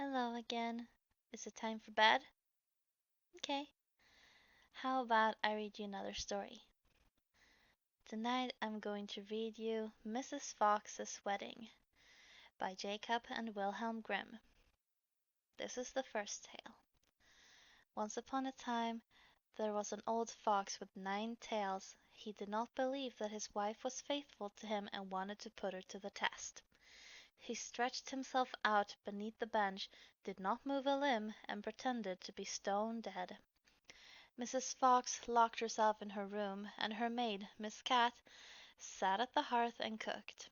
Hello again. Is it time for bed? Okay. How about I read you another story? Tonight I'm going to read you Mrs. Fox's Wedding by Jacob and Wilhelm Grimm. This is the first tale. Once upon a time there was an old fox with 9 tails. He did not believe that his wife was faithful to him and wanted to put her to the test. He stretched himself out beneath the bench, did not move a limb, and pretended to be stone dead. Mrs. Fox locked herself in her room, and her maid, Miss Cat, sat at the hearth and cooked.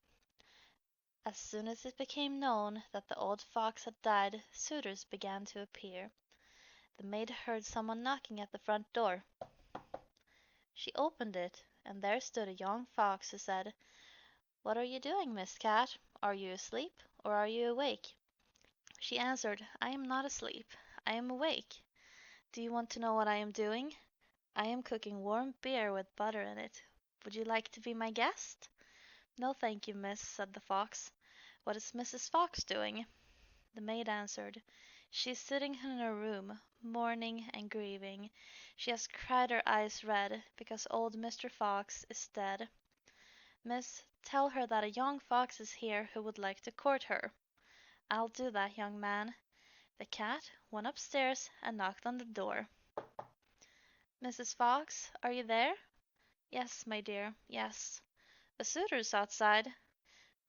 As soon as it became known that the old fox had died, suitors began to appear. The maid heard someone knocking at the front door. She opened it, and there stood a young fox, who said, "What are you doing, Miss Cat? Are you asleep, or are you awake?" She answered, "I am not asleep. I am awake. Do you want to know what I am doing? I am cooking warm beer with butter in it. Would you like to be my guest?" "No, thank you, miss," said the fox. "What is Mrs. Fox doing?" The maid answered, "She is sitting in her room, mourning and grieving. She has cried her eyes red, because old Mr. Fox is dead. Miss, tell her that a young fox is here who would like to court her." "I'll do that, young man." The cat went upstairs and knocked on the door. "Mrs. Fox, are you there?" "Yes, my dear, yes." "A suitor's outside."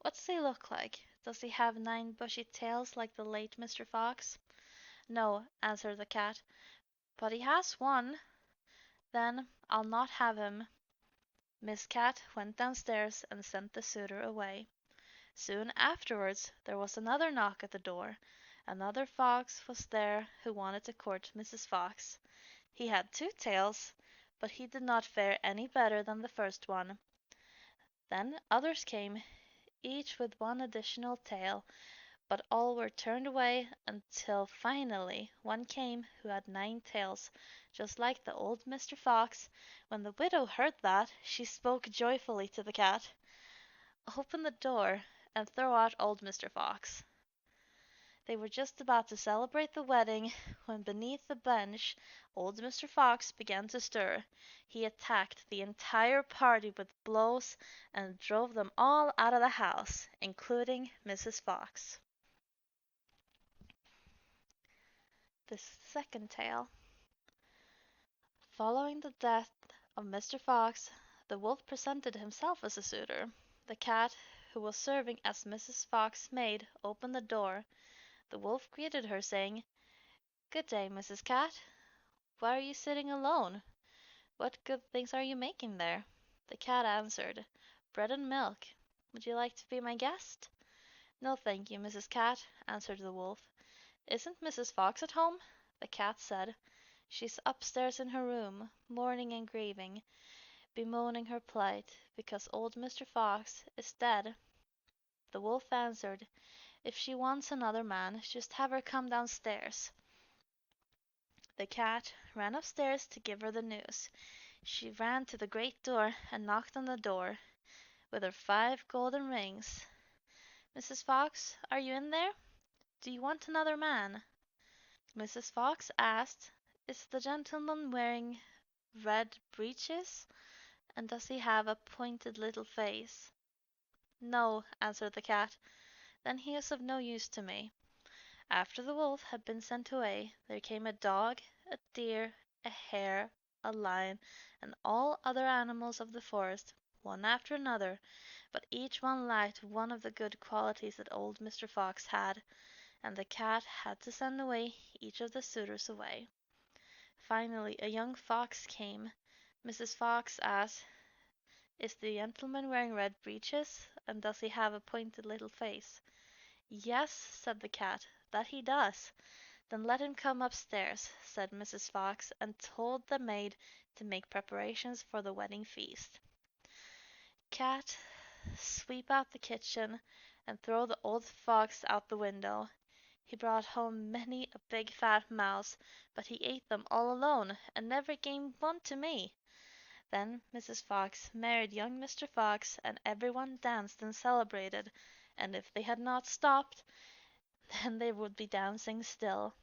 "What's he look like? Does he have 9 bushy tails like the late Mr. Fox?" "No," answered the cat, "but he has one." "Then I'll not have him." Miss Cat went downstairs and sent the suitor away. Soon afterwards there was another knock at the door. Another fox was there who wanted to court Mrs. Fox. He had 2 tails, but he did not fare any better than the first one. Then others came, each with one additional tail, but all were turned away until finally one came who had 9 tails, just like the old Mr. Fox. When the widow heard that, she spoke joyfully to the cat, "Open the door and throw out old Mr. Fox." They were just about to celebrate the wedding when beneath the bench old Mr. Fox began to stir. He attacked the entire party with blows and drove them all out of the house, including Mrs. Fox. The second tale. Following the death of Mr. Fox, the wolf presented himself as a suitor. The cat, who was serving as Mrs. Fox's maid, opened the door. The wolf greeted her, saying, "Good day, Mrs. Cat. Why are you sitting alone? What good things are you making there?" The cat answered, "Bread and milk. Would you like to be my guest?" "No, thank you, Mrs. Cat," answered the wolf. "Isn't Mrs. Fox at home?" The cat said, "She's upstairs in her room, mourning and grieving, bemoaning her plight, because old Mr. Fox is dead." The wolf answered, "If she wants another man, just have her come downstairs." The cat ran upstairs to give her the news. She ran to the great door and knocked on the door with her 5 golden rings. "Mrs. Fox, are you in there? Do you want another man?" Mrs. Fox asked, "Is the gentleman wearing red breeches, and does he have a pointed little face?" "No," answered the cat. "Then he is of no use to me." After the wolf had been sent away, there came a dog, a deer, a hare, a lion, and all other animals of the forest, one after another, but each one lacked one of the good qualities that old Mr. Fox had, and the cat had to send away each of the suitors away. Finally a young fox came. Mrs. Fox asked, "Is the gentleman wearing red breeches, and does he have a pointed little face?" "Yes," said the cat, "that he does." "Then let him come upstairs," said Mrs. Fox, and told the maid to make preparations for the wedding feast. "Cat, sweep out the kitchen, and throw the old fox out the window. He brought home many a big fat mouse, but he ate them all alone, and never gave one to me." Then Mrs. Fox married young Mr. Fox, and everyone danced and celebrated, and if they had not stopped, then they would be dancing still.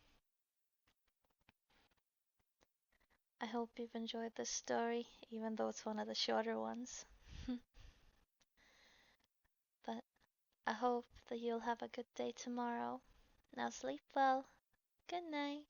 I hope you've enjoyed this story, even though it's one of the shorter ones. But I hope that you'll have a good day tomorrow. Now sleep well. Good night.